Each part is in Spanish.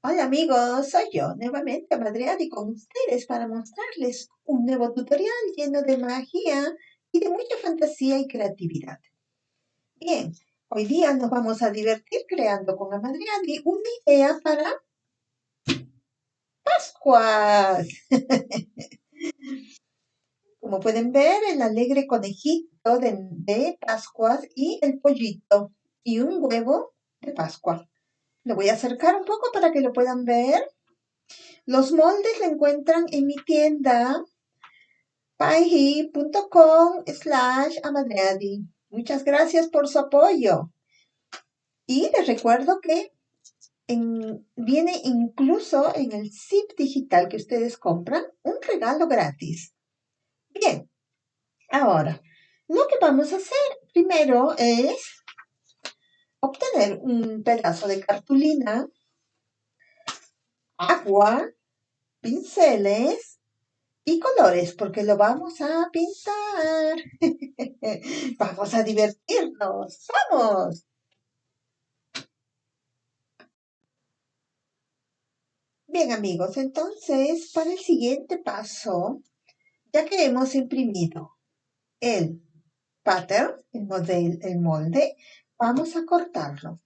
Hola amigos, soy yo nuevamente Madreadi con ustedes para mostrarles un nuevo tutorial lleno de magia y de mucha fantasía y creatividad. Bien, hoy día nos vamos a divertir creando con Amadreadi una idea para Pascuas. Como pueden ver, el alegre conejito de Pascuas y el pollito y un huevo de Pascua. Lo voy a acercar un poco para que lo puedan ver. Los moldes lo encuentran en mi tienda payhi.com/amadreadi. Muchas gracias por su apoyo. Y les recuerdo que viene incluso en el zip digital que ustedes compran un regalo gratis. Bien, ahora lo que vamos a hacer primero es obtener un pedazo de cartulina, agua, pinceles y colores, porque lo vamos a pintar. Vamos a divertirnos. ¡Vamos! Bien, amigos, entonces para el siguiente paso, ya que hemos imprimido el pattern, el molde, vamos a cortarlo.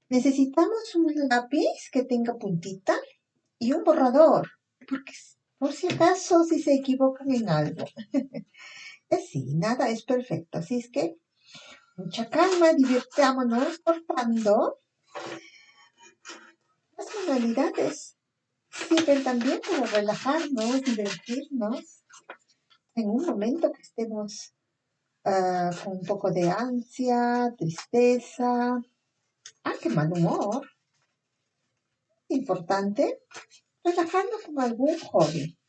Necesitamos un lápiz que tenga puntita y un borrador, porque por si acaso si se equivocan en algo. Sí, nada es perfecto, así es que mucha calma, divirtámonos cortando. Las manualidades sirven también para relajarnos, divertirnos en un momento que estemos con un poco de ansia, tristeza, qué mal humor. Importante relajarnos con algún hobby.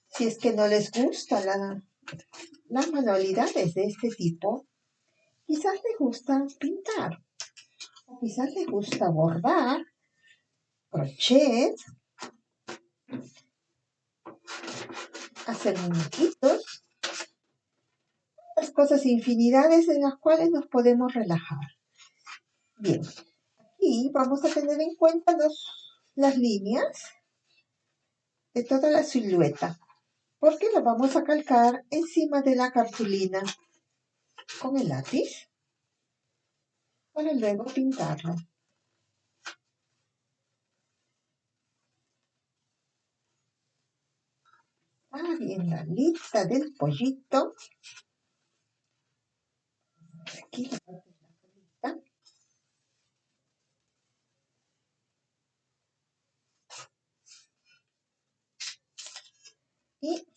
Si es que no les gusta las manualidades de este tipo, quizás les gusta pintar, o quizás les gusta bordar, crochet, hacer muñequitos, las cosas infinidades en las cuales nos podemos relajar. Bien, y vamos a tener en cuenta las líneas de toda la silueta, porque lo vamos a calcar encima de la cartulina con el lápiz para luego pintarlo. Bien, la lista del pollito. Aquí la parte de la colita. Y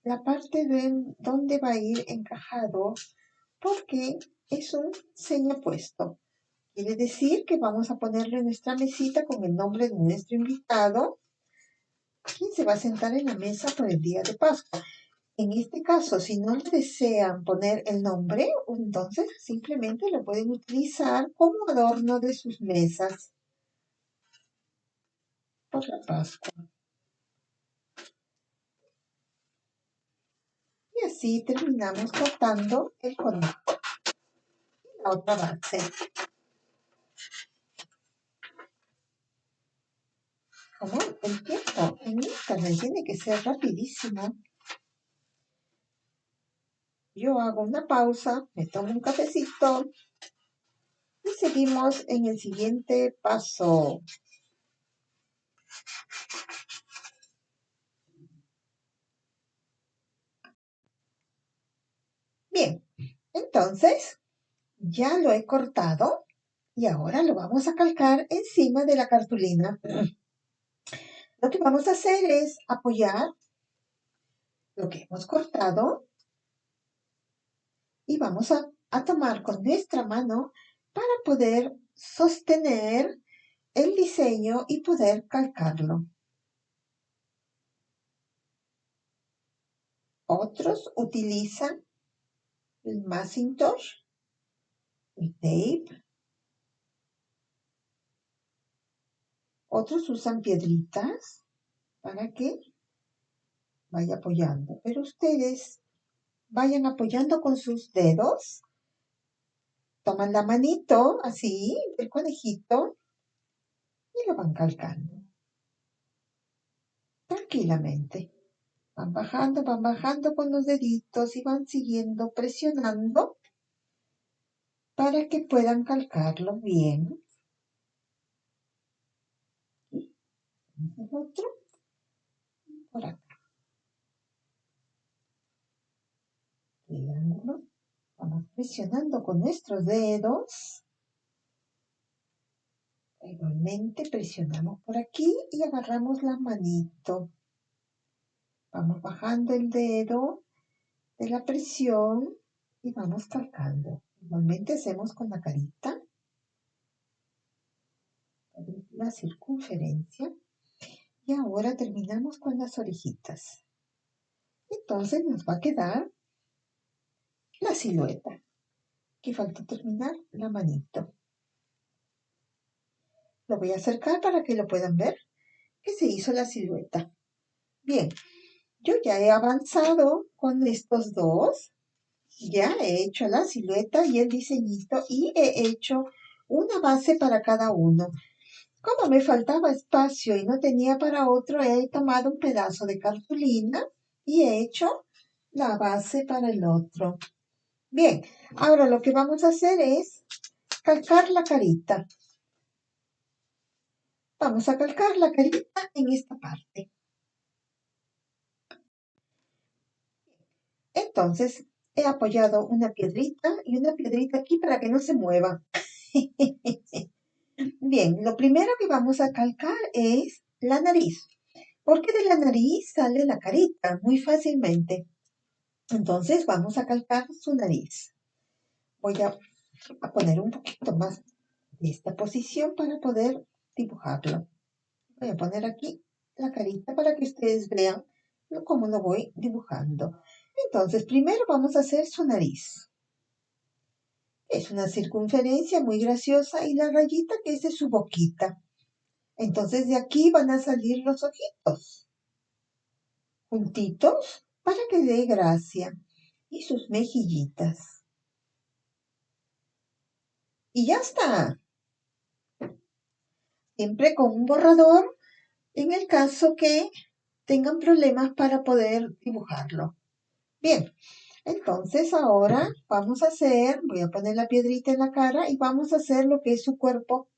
la parte de donde va a ir encajado, porque es un señapuesto. Quiere decir que vamos a ponerlo en nuestra mesita con el nombre de nuestro invitado, quien se va a sentar en la mesa por el día de Pascua. En este caso, si no le desean poner el nombre, entonces simplemente lo pueden utilizar como adorno de sus mesas por la Pascua. Y así terminamos cortando el conejo y la otra base. Como el tiempo en internet tiene que ser rapidísimo, yo hago una pausa, me tomo un cafecito y seguimos en el siguiente paso. Bien, entonces ya lo he cortado y ahora lo vamos a calcar encima de la cartulina. Lo que vamos a hacer es apoyar lo que hemos cortado y vamos a tomar con nuestra mano para poder sostener el diseño y poder calcarlo. Otros utilizan el Macintosh, el tape. Otros usan piedritas para que vaya apoyando. Pero ustedes vayan apoyando con sus dedos. Toman la manito así del conejito y lo van calcando tranquilamente. Van bajando con los deditos y van siguiendo presionando para que puedan calcarlo bien. Y otro por acá. Triángulo. Vamos presionando con nuestros dedos. Igualmente presionamos por aquí y agarramos la manito. Vamos bajando el dedo de la presión y vamos calcando. Igualmente hacemos con la carita, la circunferencia. Y ahora terminamos con las orejitas. Entonces nos va a quedar la silueta. Aquí falta terminar la manito. Lo voy a acercar para que lo puedan ver, que se hizo la silueta. Bien, yo ya he avanzado con estos dos. Ya he hecho la silueta y el diseñito y he hecho una base para cada uno. Como me faltaba espacio y no tenía para otro, he tomado un pedazo de cartulina y he hecho la base para el otro. Bien, ahora lo que vamos a hacer es calcar la carita. Vamos a calcar la carita en esta parte. Entonces, he apoyado una piedrita y una piedrita aquí para que no se mueva. Bien, lo primero que vamos a calcar es la nariz, porque de la nariz sale la carita muy fácilmente. Entonces vamos a calcar su nariz. Voy a poner un poquito más de esta posición para poder dibujarlo. Voy a poner aquí la carita para que ustedes vean cómo lo voy dibujando. Entonces, primero vamos a hacer su nariz. Es una circunferencia muy graciosa y la rayita que es de su boquita. Entonces de aquí van a salir los ojitos, juntitos para que dé gracia, y sus mejillitas. Y ya está. Siempre con un borrador en el caso que tengan problemas para poder dibujarlo. Bien, entonces ahora vamos a hacer, voy a poner la piedrita en la cara y vamos a hacer lo que es su cuerpo.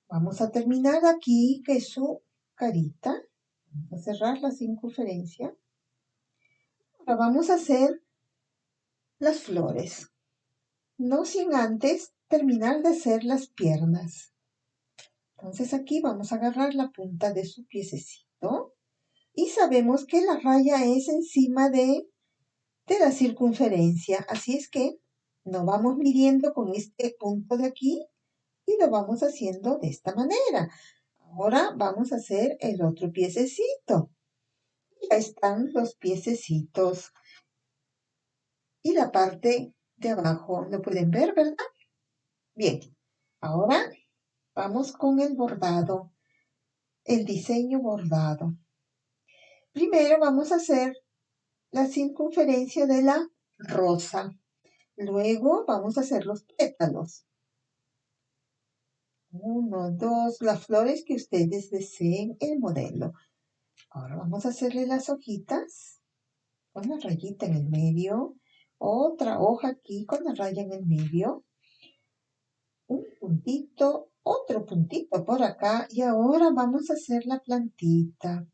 Vamos a terminar aquí, que es su carita. Vamos a cerrar la circunferencia. Ahora vamos a hacer las flores, no sin antes terminar de hacer las piernas. Entonces aquí vamos a agarrar la punta de su piececito y sabemos que la raya es encima de la circunferencia, así es que nos vamos midiendo con este punto de aquí y lo vamos haciendo de esta manera. Ahora vamos a hacer el otro piececito. Ya están los piececitos y la parte de abajo. ¿Lo pueden ver, verdad? Bien, ahora vamos con el bordado, el diseño bordado. Primero vamos a hacer la circunferencia de la rosa. Luego vamos a hacer los pétalos. 1, 2, las flores que ustedes deseen, el modelo. Ahora vamos a hacerle las hojitas con la rayita en el medio. Otra hoja aquí con la raya en el medio. Un puntito, otro puntito por acá. Y ahora vamos a hacer la plantita.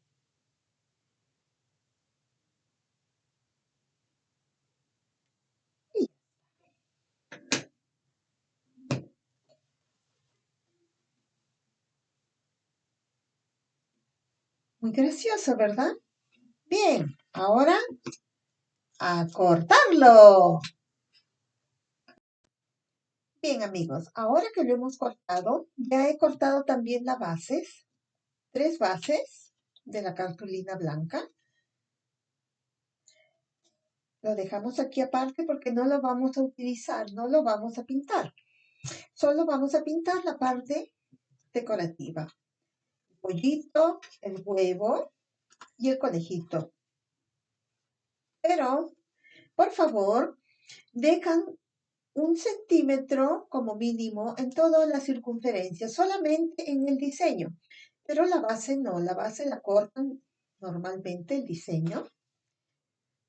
Muy gracioso, ¿verdad? Bien, ahora a cortarlo. Bien, amigos, ahora que lo hemos cortado, ya he cortado también las bases, 3 bases de la cartulina blanca. Lo dejamos aquí aparte porque no lo vamos a utilizar, no lo vamos a pintar. Solo vamos a pintar la parte decorativa. El pollito, el huevo y el conejito. Pero, por favor, dejan 1 centímetro como mínimo en toda la circunferencia, solamente en el diseño. Pero la base no, la base la cortan normalmente el diseño.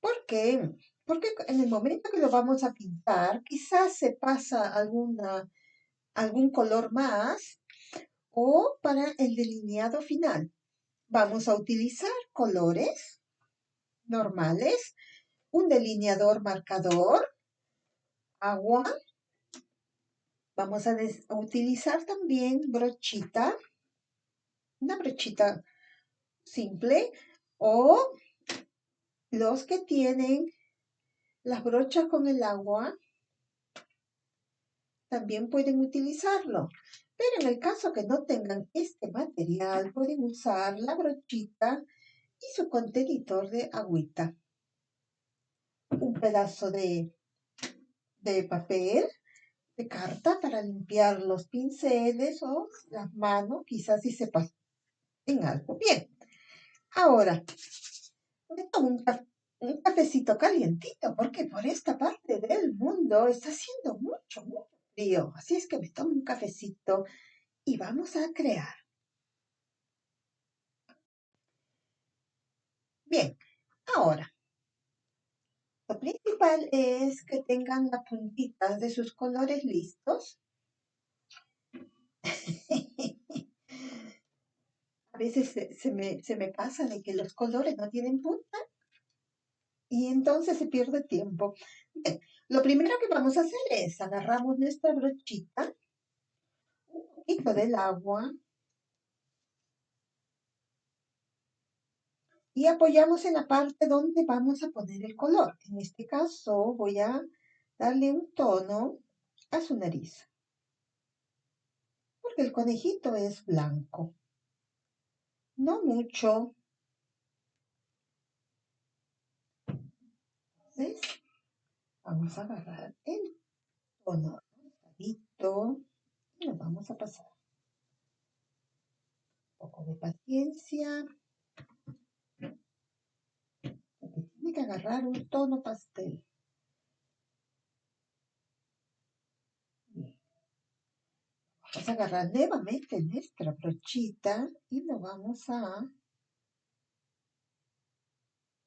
¿Por qué? Porque en el momento que lo vamos a pintar, quizás se pasa algún color más o para el delineado final. Vamos a utilizar colores normales, un delineador marcador, agua. Vamos a utilizar también brochita, una brochita simple o los que tienen las brochas con el agua también pueden utilizarlo. Pero en el caso que no tengan este material, pueden usar la brochita y su contenedor de agüita. Un pedazo de papel, de carta para limpiar los pinceles o las manos, quizás si se pasa en algo. Bien, ahora me tomo un cafecito calientito porque por esta parte del mundo está haciendo mucho, mucho frío. Así es que me tomo un cafecito y vamos a crear. Bien, ahora, lo principal es que tengan las puntitas de sus colores listos. A veces se me pasa de que los colores no tienen punta y entonces se pierde tiempo. Bien, lo primero que vamos a hacer es agarramos nuestra brochita, un poquito del agua y apoyamos en la parte donde vamos a poner el color. En este caso voy a darle un tono a su nariz, porque el conejito es blanco. No mucho. Entonces, vamos a agarrar el tono rosadito y lo vamos a pasar. Un poco de paciencia, porque tiene que agarrar un tono pastel. Bien. Vamos a agarrar nuevamente nuestra brochita y lo vamos a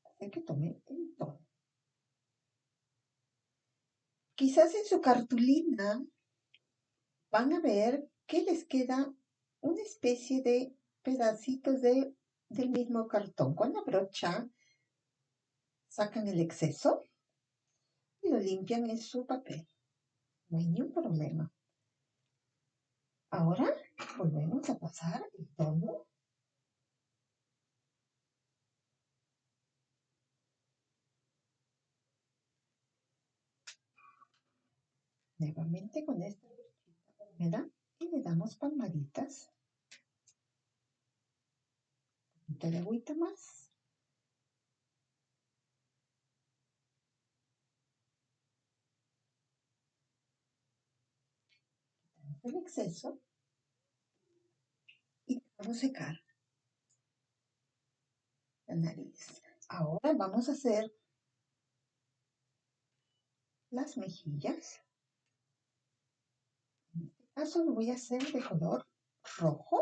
hacer que tome el tono. Quizás en su cartulina van a ver que les queda una especie de pedacitos del mismo cartón. Con la brocha sacan el exceso y lo limpian en su papel. No hay ningún problema. Ahora volvemos a pasar el tono. Nuevamente con esta brochita húmeda y le damos palmaditas. Un poquito de agüita más. El exceso y dejamos secar la nariz. Ahora vamos a hacer las mejillas. En este caso lo voy a hacer de color rojo.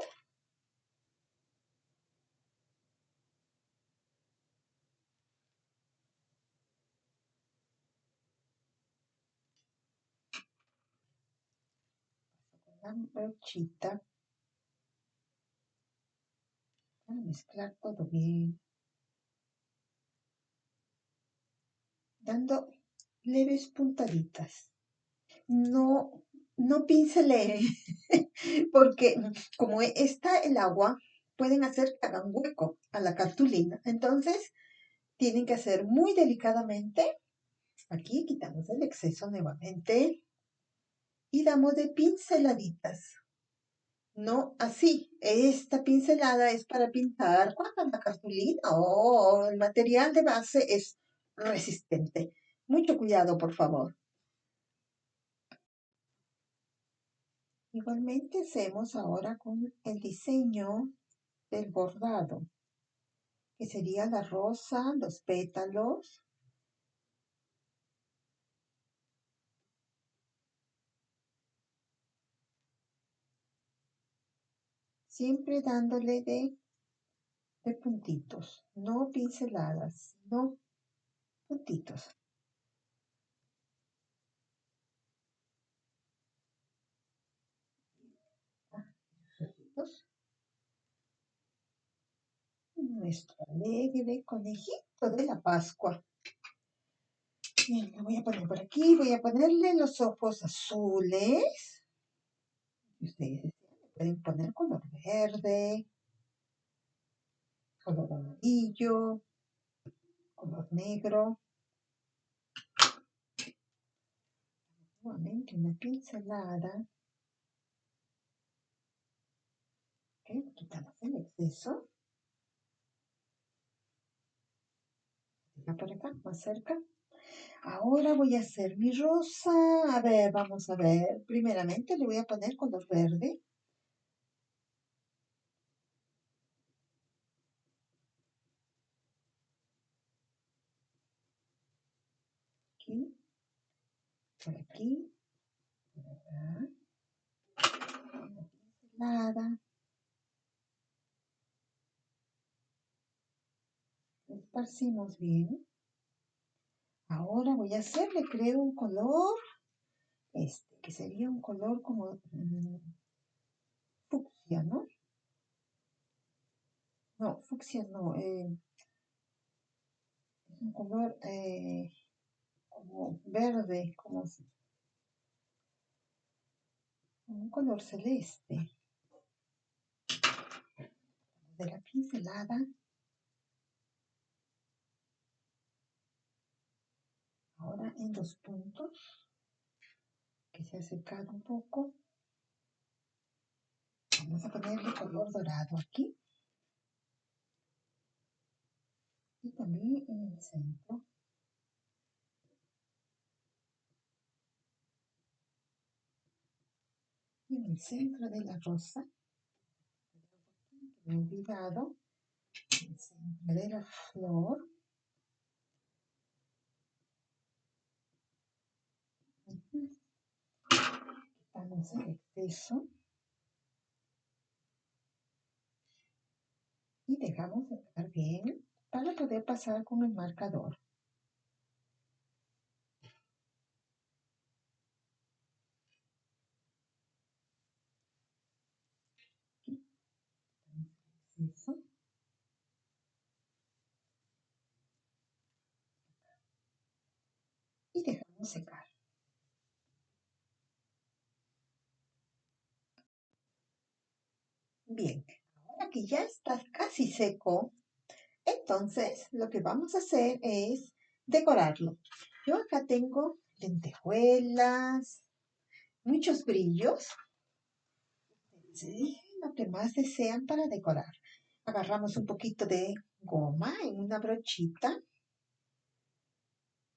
Con la brochita para mezclar todo bien. Dando leves puntaditas. No, no pincelee, porque como está el agua, pueden hacer que hagan hueco a la cartulina. Entonces, tienen que hacer muy delicadamente. Aquí quitamos el exceso nuevamente y damos de pinceladitas. No así. Esta pincelada es para pintar cuando la cartulina o el material de base es resistente. Mucho cuidado, por favor. Igualmente hacemos ahora con el diseño del bordado, que sería la rosa, los pétalos. siempre dándole de puntitos, no pinceladas, no puntitos. Nuestro alegre conejito de la Pascua. Bien, lo voy a poner por aquí. Voy a ponerle los ojos azules. Ustedes pueden poner color verde, color amarillo, color negro. Nuevamente una pincelada. Ok, quitamos el exceso. Por acá, más cerca. Ahora voy a hacer mi rosa. A ver, vamos a ver. Primeramente le voy a poner color verde. Aquí, por aquí, por acá. Una pincelada. Esparcimos bien. Ahora voy a hacerle, creo, un color, que sería un color como fucsia, ¿no? No, fucsia no, es un color como verde, como un color celeste. De la pincelada. Ahora en los puntos, que se ha secado un poco. Vamos a ponerle color dorado aquí. Y también en el centro. Y en el centro de la rosa, me he olvidado, en el centro de la flor. Quitamos el exceso. Y dejamos secar bien para poder pasar con el marcador. Eso. Y dejamos secar. Bien, ahora que ya está casi seco, entonces lo que vamos a hacer es decorarlo. Yo acá tengo lentejuelas, muchos brillos, ¿sí? Lo que más desean para decorar. Agarramos un poquito de goma en una brochita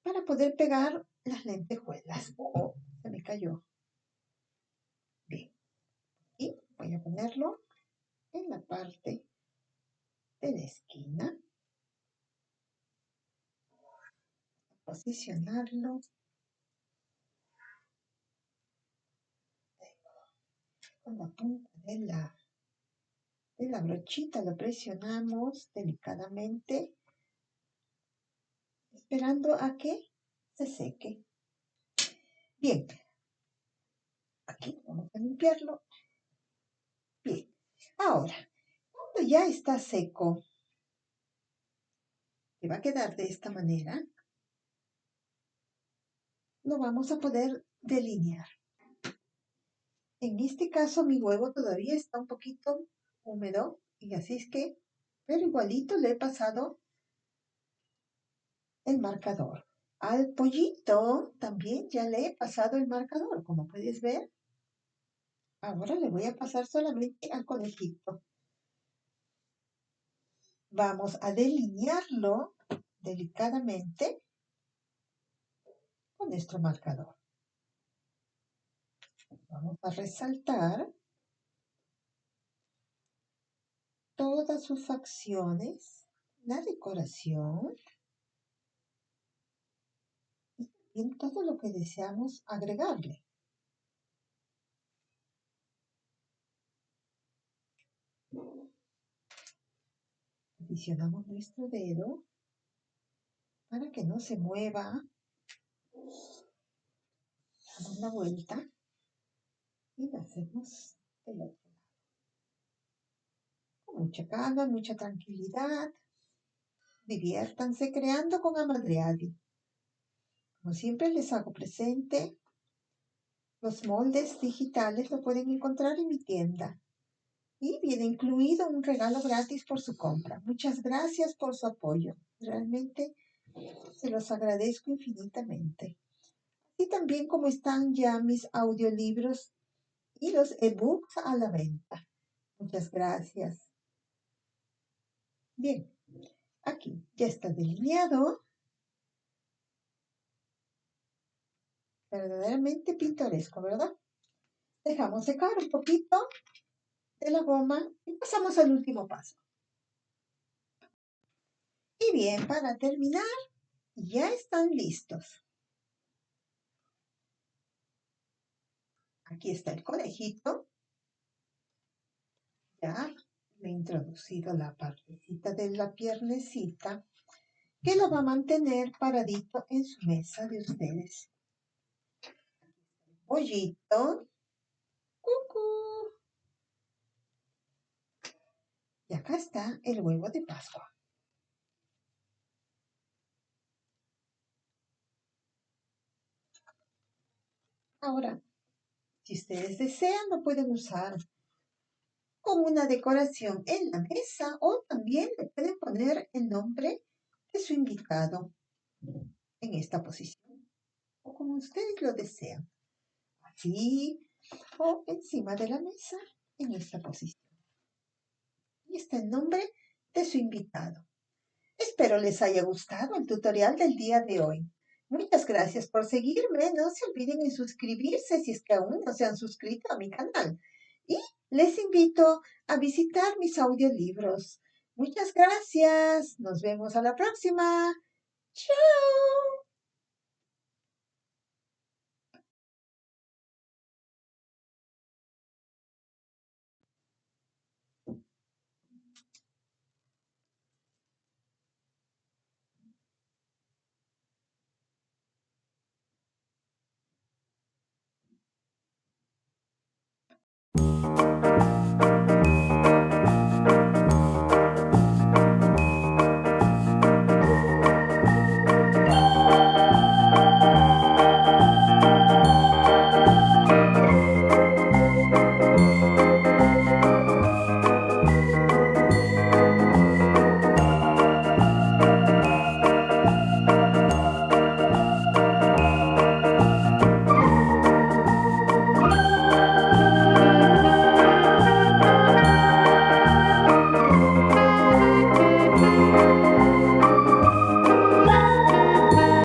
para poder pegar las lentejuelas. Oh, se me cayó. Bien, y voy a ponerlo en la parte de la esquina. Posicionarlo con la punta de la brochita, lo presionamos delicadamente, esperando a que se seque. Bien, aquí vamos a limpiarlo. Bien, ahora, cuando ya está seco, que va a quedar de esta manera, lo vamos a poder delinear. En este caso, mi huevo todavía está un poquito húmedo, y así es que, pero igualito le he pasado el marcador. Al pollito también ya le he pasado el marcador, como puedes ver. Ahora le voy a pasar solamente al conejito. Vamos a delinearlo delicadamente con nuestro marcador. Vamos a resaltar todas sus facciones, la decoración y en todo lo que deseamos agregarle. Posicionamos nuestro dedo para que no se mueva. Damos la vuelta y lo hacemos del otro lado. Con mucha calma, mucha tranquilidad. Diviértanse creando con Amadreadi. Como siempre les hago presente, los moldes digitales lo pueden encontrar en mi tienda. Y viene incluido un regalo gratis por su compra. Muchas gracias por su apoyo. Realmente se los agradezco infinitamente. Y también como están ya mis audiolibros y los ebooks a la venta. Muchas gracias. Bien, aquí ya está delineado. Verdaderamente pintoresco, ¿verdad? Dejamos secar un poquito de la goma y pasamos al último paso. Y bien, para terminar, ya están listos. Aquí está el conejito. Ya le he introducido la partecita de la piernecita que lo va a mantener paradito en su mesa de ustedes. Pollito. ¡Cucú! Y acá está el huevo de Pascua. Ahora, si ustedes desean, lo pueden usar como una decoración en la mesa o también le pueden poner el nombre de su invitado en esta posición o como ustedes lo desean. Así o encima de la mesa en esta posición. Y está el nombre de su invitado. Espero les haya gustado el tutorial del día de hoy. Muchas gracias por seguirme. No se olviden en suscribirse si es que aún no se han suscrito a mi canal. Y les invito a visitar mis audiolibros. Muchas gracias. Nos vemos a la próxima. Chao.